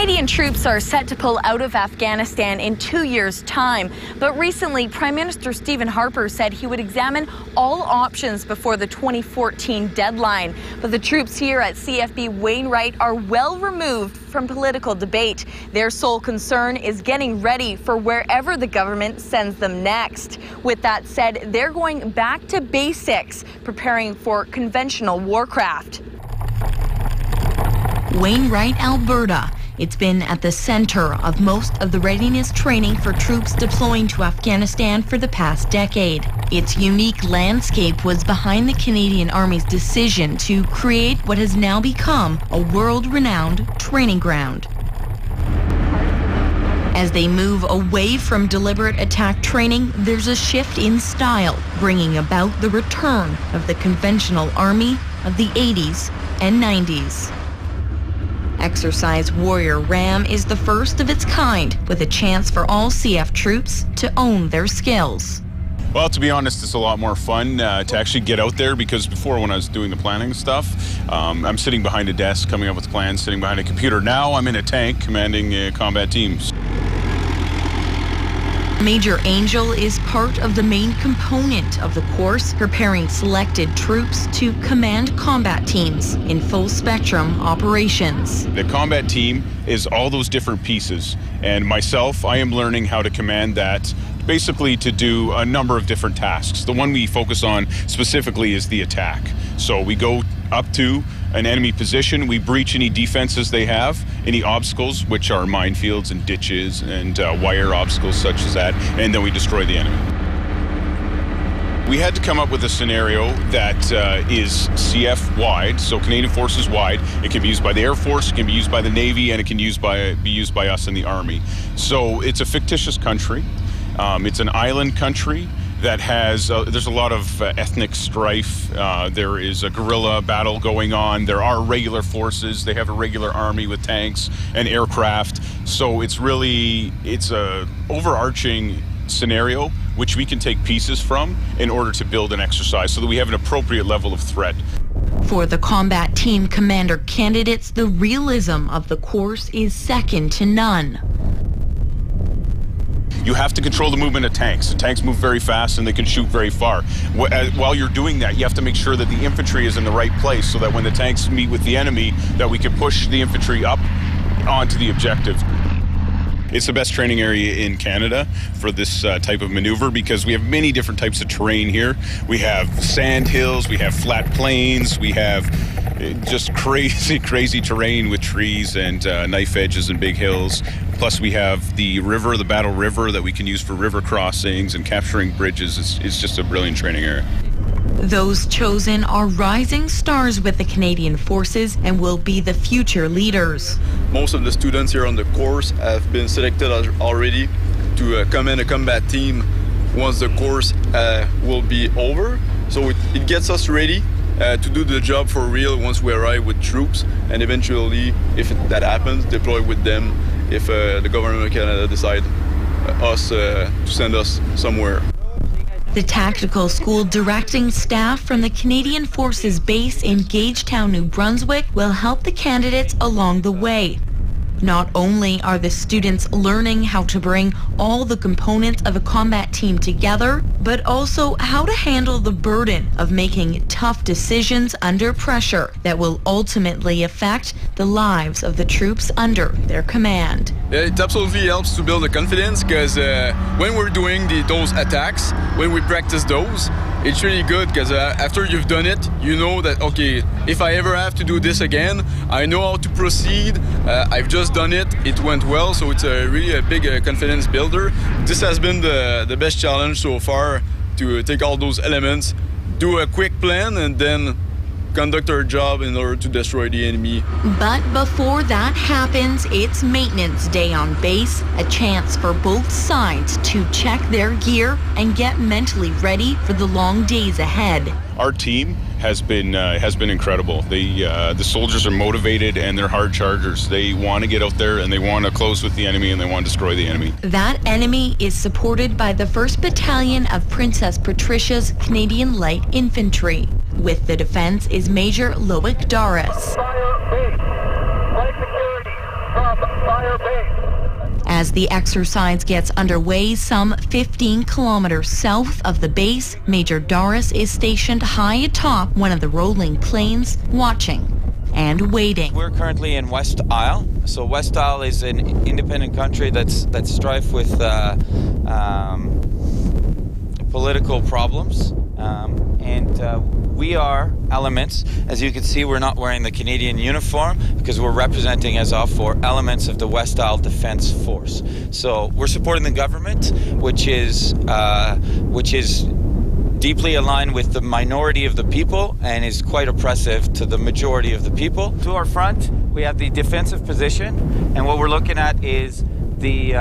Canadian troops are set to pull out of Afghanistan in 2 years' time. But recently, Prime Minister Stephen Harper said he would examine all options before the 2014 deadline. But the troops here at CFB Wainwright are well removed from political debate. Their sole concern is getting ready for wherever the government sends them next. With that said, they're going back to basics, preparing for conventional warcraft. Wainwright, Alberta. It's been at the center of most of the readiness training for troops deploying to Afghanistan for the past decade. Its unique landscape was behind the Canadian Army's decision to create what has now become a world-renowned training ground. As they move away from deliberate attack training, there's a shift in style, bringing about the return of the conventional army of the 80s and 90s. Exercise Warrior Ram is the first of its kind, with a chance for all CF troops to own their skills. Well, to be honest, it's a lot more fun to actually get out there, because before, when I was doing the planning stuff, I'm sitting behind a desk, coming up with plans, sitting behind a computer. Now I'm in a tank commanding combat teams. Major Angel is part of the main component of the course, preparing selected troops to command combat teams in full spectrum operations. The combat team is all those different pieces, and myself, I am learning how to command that, basically to do a number of different tasks. The one we focus on specifically is the attack. So we go up to an enemy position, we breach any defenses they have, any obstacles, which are minefields and ditches and wire obstacles such as that, and then we destroy the enemy. We had to come up with a scenario that is CF-wide, so Canadian Forces-wide. It can be used by the Air Force, it can be used by the Navy, and it can be used by us in the Army. So it's a fictitious country. It's an island country that has, there's a lot of ethnic strife. There is a guerrilla battle going on. There are regular forces. They have a regular army with tanks and aircraft. So it's a overarching scenario which we can take pieces from in order to build an exercise so that we have an appropriate level of threat. For the combat team commander candidates, the realism of the course is second to none. You have to control the movement of tanks. The tanks move very fast and they can shoot very far. While you're doing that, you have to make sure that the infantry is in the right place so that when the tanks meet with the enemy, that we can push the infantry up onto the objective. It's the best training area in Canada for this type of maneuver, because we have many different types of terrain here. We have sand hills, we have flat plains, we have just crazy terrain with trees and knife edges and big hills. Plus we have the river, the Battle River, that we can use for river crossings and capturing bridges. It's just a brilliant training area. Those chosen are rising stars with the Canadian Forces and will be the future leaders. Most of the students here on the course have been selected already to command a combat team once the course will be over. So it gets us ready to do the job for real once we arrive with troops, and eventually, if that happens, deploy with them if the government of Canada decide to send us somewhere. The tactical school directing staff from the Canadian Forces base in Gagetown, New Brunswick will help the candidates along the way. Not only are the students learning how to bring all the components of a combat team together, but also how to handle the burden of making tough decisions under pressure that will ultimately affect the lives of the troops under their command. It absolutely helps to build the confidence, because when we're doing those attacks, when we practice those, it's really good, because after you've done it, you know that, okay, if I ever have to do this again, I know how to proceed. I've just done it, it went well, so it's really a big confidence builder. This has been the best challenge so far, to take all those elements, do a quick plan, and then conduct our job in order to destroy the enemy. But before that happens, it's maintenance day on base, a chance for both sides to check their gear and get mentally ready for the long days ahead. Our team has been incredible. The soldiers are motivated and they're hard chargers. They want to get out there and they want to close with the enemy and they want to destroy the enemy. That enemy is supported by the 1st Battalion of Princess Patricia's Canadian Light Infantry. With the defense is Major Loic Doris. As the exercise gets underway, some 15 kilometers south of the base, Major Doris is stationed high atop one of the rolling plains, watching and waiting. We're currently in West Isle. So West Isle is an independent country that's strife with political problems. We are elements. As you can see, we're not wearing the Canadian uniform because we're representing as for elements of the West Isle Defence Force. So we're supporting the government, which is deeply aligned with the minority of the people and is quite oppressive to the majority of the people. To our front, we have the defensive position, and what we're looking at is the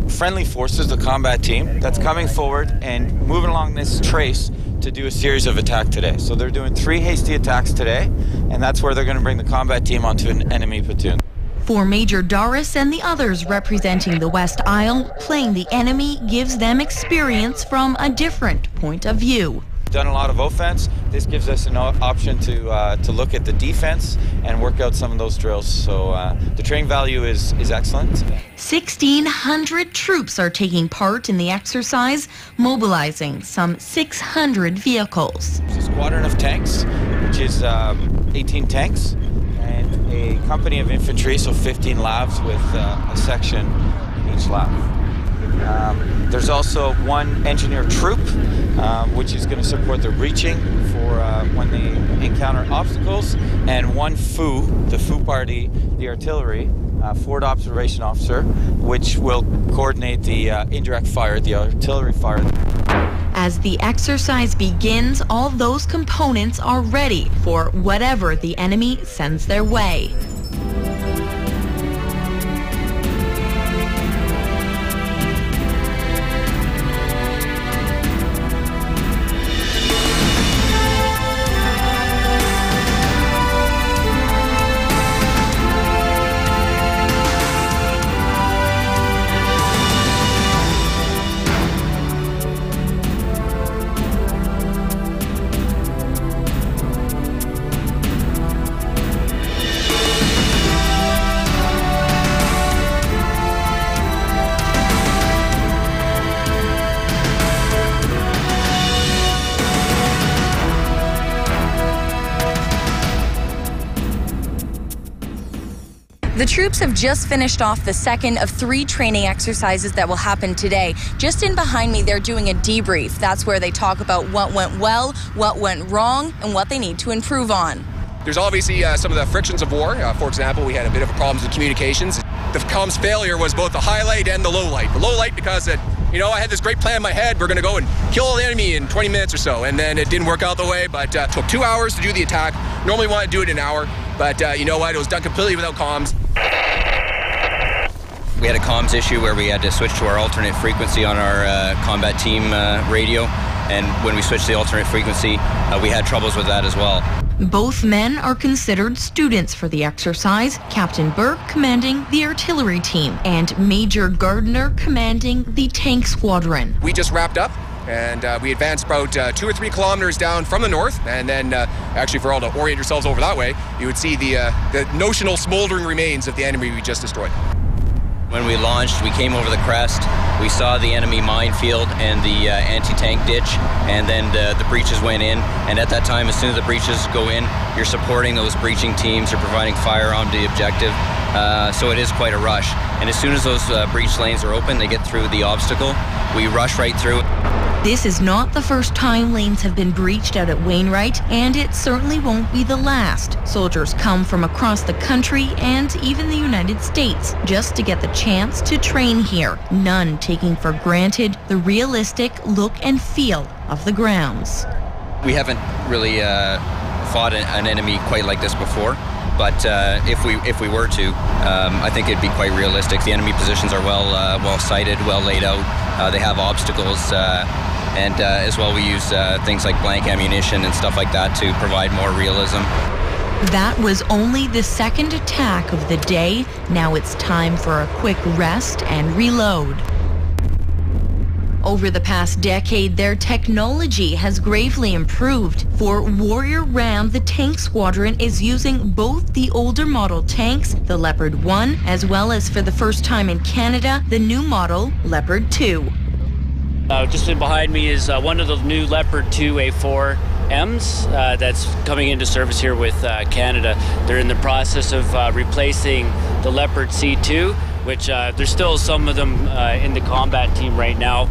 friendly forces, the combat team, that's coming forward and moving along this trace to do a series of attacks today. So they're doing 3 hasty attacks today, and that's where they're going to bring the combat team onto an enemy platoon. For Major Doris and the others representing the West Isle, playing the enemy gives them experience from a different point of view. Done a lot of offense. This gives us an option to look at the defense and work out some of those drills. So the training value is excellent. 1,600 troops are taking part in the exercise, mobilizing some 600 vehicles. There's a squadron of tanks, which is 18 tanks, and a company of infantry, so 15 labs with a section in each lab. There's also 1 engineer troop, which is going to support the breaching for when they encounter obstacles, and 1 FOO, the FOO party, the artillery, forward observation officer, which will coordinate the indirect fire, the artillery fire. As the exercise begins, all those components are ready for whatever the enemy sends their way. The troops have just finished off the second of 3 training exercises that will happen today. Just in behind me, they're doing a debrief. That's where they talk about what went well, what went wrong, and what they need to improve on. There's obviously some of the frictions of war. For example, we had a bit of problems with communications. The comms failure was both the highlight and the low light. The low light because I had this great plan in my head. We're going to go and kill the enemy in 20 minutes or so, and then it didn't work out the way, but it took 2 hours to do the attack. Normally want to do it in an hour, but you know what? It was done completely without comms. We had a comms issue where we had to switch to our alternate frequency on our combat team radio, and when we switched to the alternate frequency, we had troubles with that as well. Both men are considered students for the exercise, Captain Burke commanding the artillery team and Major Gardner commanding the tank squadron. We just wrapped up, and we advanced about 2 or 3 kilometers down from the north, and then actually for all to orient yourselves over that way, you would see the notional smoldering remains of the enemy we just destroyed. When we launched, we came over the crest, we saw the enemy minefield and the anti-tank ditch, and then the breaches went in, and at that time, as soon as the breaches go in, you're supporting those breaching teams, you're providing fire on the objective, so it is quite a rush. And as soon as those breach lanes are open, they get through the obstacle, we rush right through. This is not the first time lanes have been breached out at Wainwright, and it certainly won't be the last. Soldiers come from across the country and even the United States just to get the chance to train here, none taking for granted the realistic look and feel of the grounds. We haven't really fought an enemy quite like this before, but if we were to, I think it'd be quite realistic. The enemy positions are well sighted, well laid out. They have obstacles, and as well we use things like blank ammunition and stuff like that to provide more realism. That was only the second attack of the day. Now it's time for a quick rest and reload. Over the past decade, their technology has gravely improved. For Warrior Ram, the tank squadron is using both the older model tanks, the Leopard 1, as well as for the first time in Canada, the new model Leopard 2. Just behind me is one of the new Leopard 2A4Ms that's coming into service here with Canada. They're in the process of replacing the Leopard C2, which there's still some of them in the combat team right now.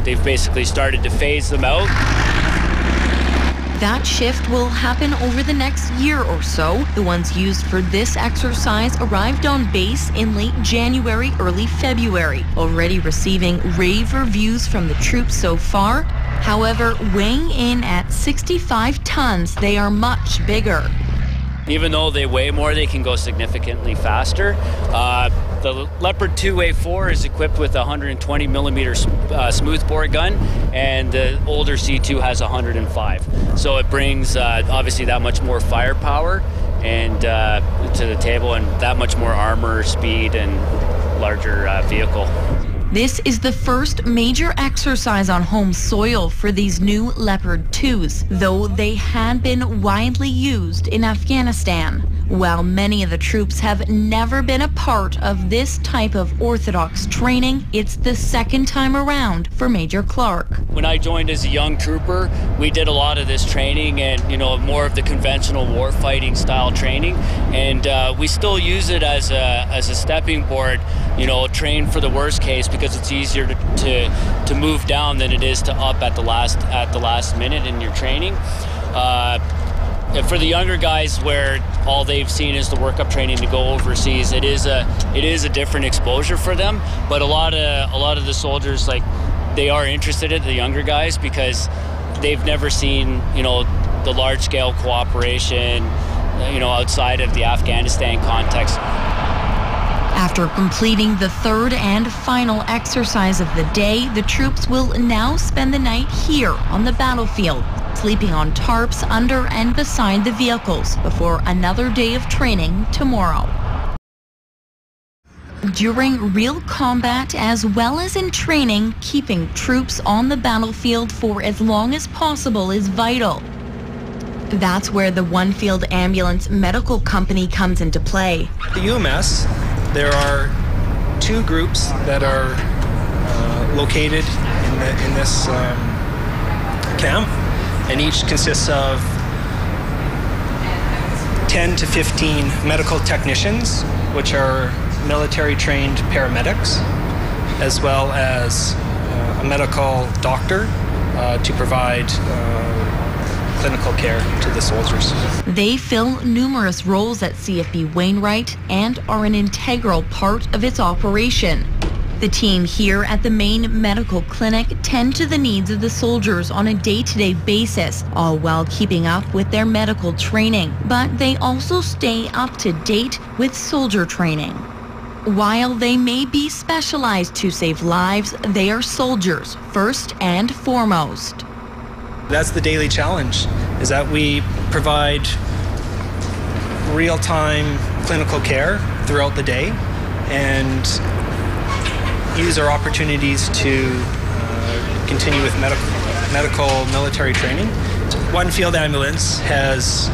They've basically started to phase them out. That shift will happen over the next year or so. The ones used for this exercise arrived on base in late January, early February, already receiving rave reviews from the troops so far. However, weighing in at 65 tons, they are much bigger. Even though they weigh more, they can go significantly faster. The Leopard 2A4 is equipped with a 120 millimeter smoothbore gun, and the older C2 has 105. So it brings obviously that much more firepower and to the table, and that much more armor, speed, and larger vehicle. This is the first major exercise on home soil for these new Leopard 2s, though they had been widely used in Afghanistan. While many of the troops have never been a part of this type of orthodox training, it's the second time around for Major Clark. When I joined as a young trooper, we did a lot of this training and, more of the conventional warfighting style training. And we still use it as a stepping board, train for the worst case, because it's easier to move down than it is to up at the last minute in your training. For the younger guys, where all they've seen is the workup training to go overseas, it is a different exposure for them. But a lot of the soldiers, they are interested in the younger guys because they've never seen the large scale cooperation outside of the Afghanistan context. After completing the third and final exercise of the day, the troops will now spend the night here on the battlefield, sleeping on tarps under and beside the vehicles before another day of training tomorrow. During real combat as well as in training, keeping troops on the battlefield for as long as possible is vital. That's where the One Field Ambulance Medical Company comes into play. The UMS, there are two groups that are located in this camp, and each consists of 10 to 15 medical technicians, which are military-trained paramedics, as well as a medical doctor to provide clinical care to the soldiers. They fill numerous roles at CFB Wainwright and are an integral part of its operation. The team here at the main medical clinic tend to the needs of the soldiers on a day-to-day basis, all while keeping up with their medical training. But they also stay up to date with soldier training. While they may be specialized to save lives, they are soldiers first and foremost. That's the daily challenge, is that we provide real-time clinical care throughout the day and use our opportunities to continue with medical military training. One Field Ambulance has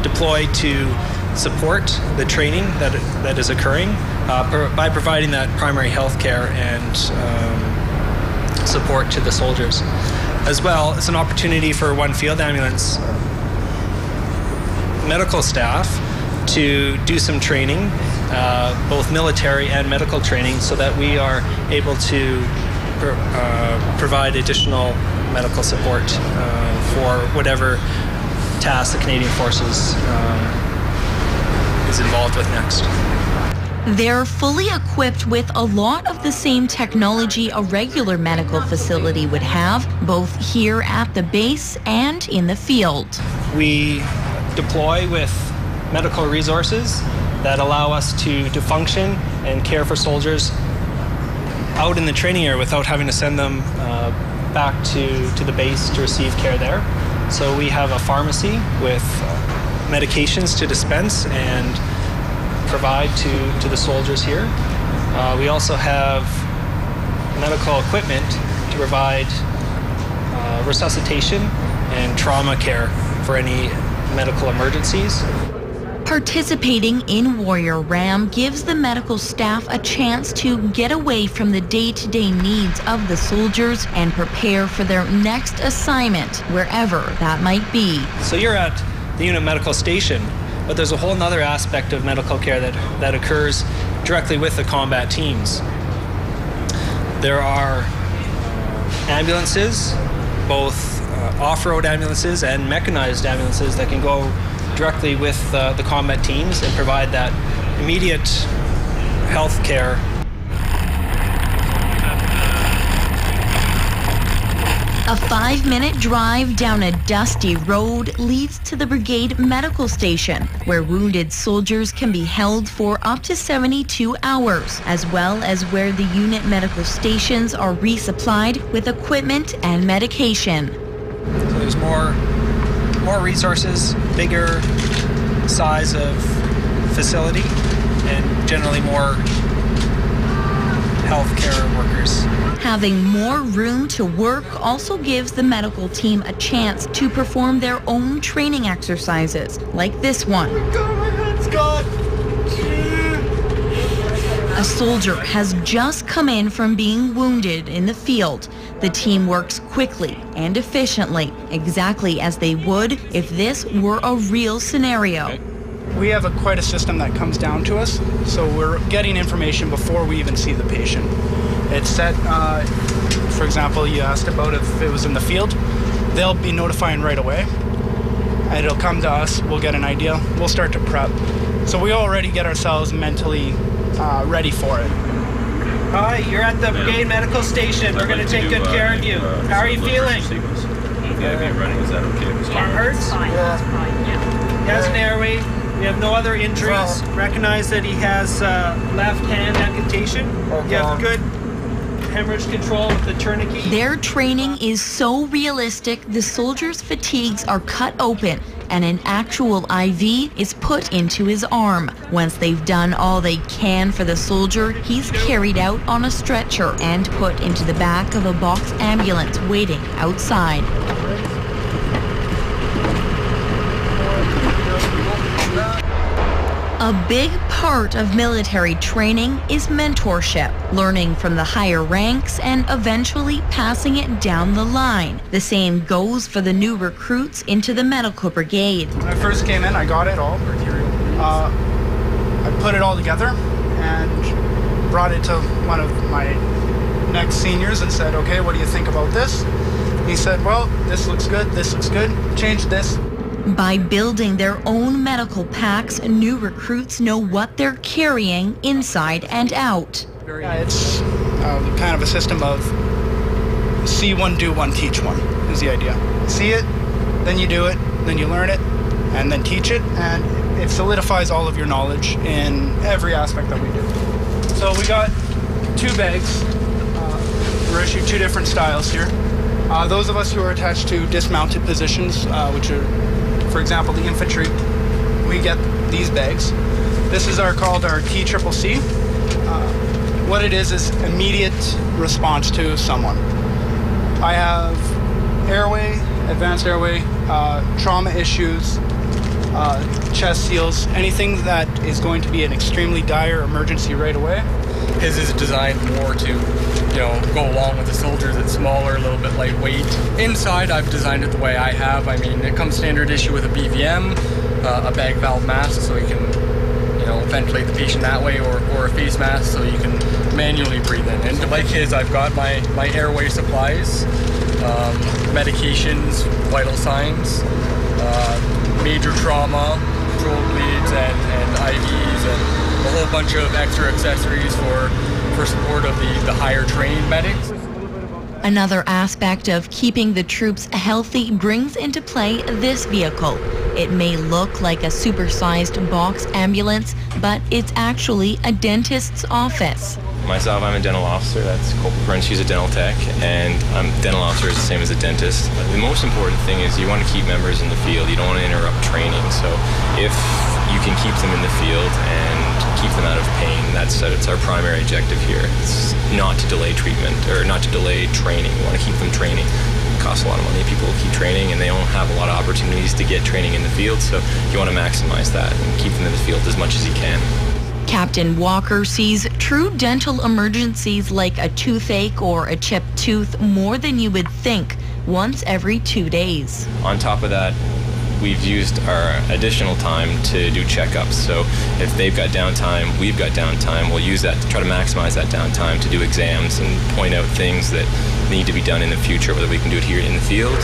deployed to support the training that is occurring by providing that primary health care and support to the soldiers. As well, it's an opportunity for One Field Ambulance medical staff to do some training, both military and medical training, so that we are able to provide additional medical support for whatever task the Canadian Forces is involved with next. They're fully equipped with a lot of the same technology a regular medical facility would have, both here at the base and in the field. We deploy with medical resources that allow us to function and care for soldiers out in the training area without having to send them back to the base to receive care there. So we have a pharmacy with medications to dispense and provide to the soldiers here. We also have medical equipment to provide resuscitation and trauma care for any medical emergencies. Participating in Warrior RAM gives the medical staff a chance to get away from the day-to-day needs of the soldiers and prepare for their next assignment, wherever that might be. So you're at the unit medical station, but there's a whole other aspect of medical care that occurs directly with the combat teams. There are ambulances, both off-road ambulances and mechanized ambulances that can go directly with the combat teams and provide that immediate health care. A 5-minute drive down a dusty road leads to the brigade medical station, where wounded soldiers can be held for up to 72 hours, as well as where the unit medical stations are resupplied with equipment and medication. So there's more resources, bigger size of facility, and generally more healthcare workers. Having more room to work also gives the medical team a chance to perform their own training exercises, like this one. A soldier has just come in from being wounded in the field. The team works quickly and efficiently, exactly as they would if this were a real scenario. We have quite a system that comes down to us, so we're getting information before we even see the patient. It's set, for example, you asked about if it was in the field. They'll be notifying right away, and it'll come to us. We'll get an idea. We'll start to prep. So we already get ourselves mentally ready for it. Hi, you're at the brigade medical station. We're going to take good care of you. How are you feeling? Arm hurts? He has an airway. We have no other injuries. Recognize that he has left hand amputation. You have good hemorrhage control with the tourniquet. Their training is so realistic, the soldiers' fatigues are cut open and an actual IV is put into his arm. Once they've done all they can for the soldier, he's carried out on a stretcher and put into the back of a box ambulance waiting outside. A big part of military training is mentorship, learning from the higher ranks and eventually passing it down the line. The same goes for the new recruits into the medical brigade. When I first came in, I got it all. I put it all together and brought it to one of my next seniors and said, okay, what do you think about this? He said, well, this looks good, change this. By building their own medical packs, new recruits know what they're carrying inside and out. It's kind of a system of see one, do one, teach one is the idea. See it, then you do it, then you learn it, and then teach it, and it solidifies all of your knowledge in every aspect that we do. So we got 2 bags. We're issued 2 different styles here. Those of us who are attached to dismounted positions, which are, for example, the infantry, we get these bags. This is called our TCCC. What it is immediate response to someone. I have airway, advanced airway, trauma issues, chest seals, anything that is going to be an extremely dire emergency right away. His is designed more to, go along with the soldiers. It's smaller, a little bit lightweight. Inside, I've designed it the way I have. I mean, it comes standard issue with a BVM, a bag valve mask, so you can, ventilate the patient that way, or a face mask so you can manually breathe in. And like his, I've got my airway supplies, medications, vital signs, major trauma, control bleeds, and IVs, and a whole bunch of extra accessories for support of the higher trained medics. Another aspect of keeping the troops healthy brings into play this vehicle. It may look like a supersized box ambulance, but it's actually a dentist's office. Myself, I'm a dental officer. That's Corporal Prince. She's a dental tech, and dental officer is the same as a dentist. The most important thing is you want to keep members in the field. You don't want to interrupt training. So if you can keep them in the field and keep them out of pain. That's our primary objective here. It's not to delay treatment or not to delay training. We want to keep them training. It costs a lot of money. People keep training and they don't have a lot of opportunities to get training in the field, so you want to maximize that and keep them in the field as much as you can. Captain Walker sees true dental emergencies like a toothache or a chipped tooth more than you would think, once every 2 days. On top of that, we've used our additional time to do checkups. So if they've got downtime, we've got downtime. We'll use that to try to maximize that downtime to do exams and point out things that need to be done in the future, whether we can do it here in the field.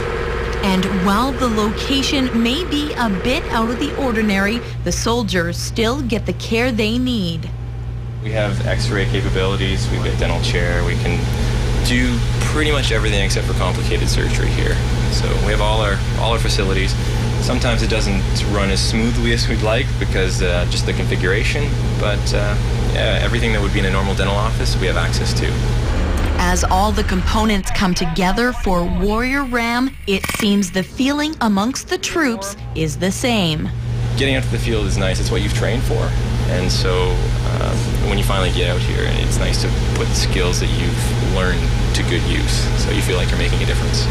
And while the location may be a bit out of the ordinary, the soldiers still get the care they need. We have x-ray capabilities, we've got a dental chair, we can do pretty much everything except for complicated surgery here. So we have all our facilities. Sometimes it doesn't run as smoothly as we'd like because just the configuration, but yeah, everything that would be in a normal dental office we have access to. As all the components come together for Warrior Ram, it seems the feeling amongst the troops is the same. Getting out to the field is nice. It's what you've trained for. And so when you finally get out here, it's nice to put the skills that you've learned to good use. So you feel like you're making a difference.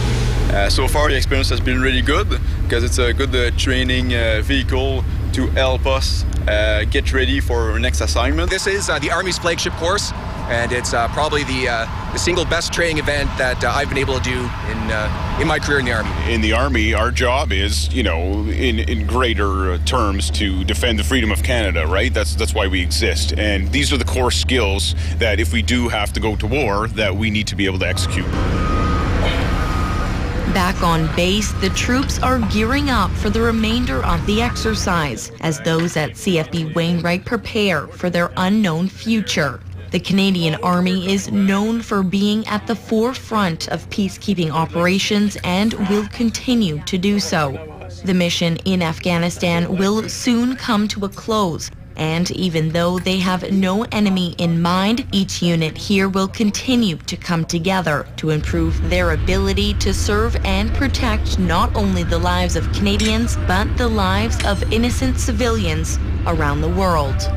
So far the experience has been really good because it's a good training vehicle to help us get ready for our next assignment. This is the Army's flagship course, and it's probably the single best training event that I've been able to do in my career in the Army. In the Army, our job is, you know, in greater terms, to defend the freedom of Canada, right? That's why we exist. And these are the core skills that if we do have to go to war, that we need to be able to execute. Back on base, the troops are gearing up for the remainder of the exercise as those at CFB Wainwright prepare for their unknown future. The Canadian Army is known for being at the forefront of peacekeeping operations and will continue to do so. The mission in Afghanistan will soon come to a close. And even though they have no enemy in mind, each unit here will continue to come together to improve their ability to serve and protect not only the lives of Canadians, but the lives of innocent civilians around the world.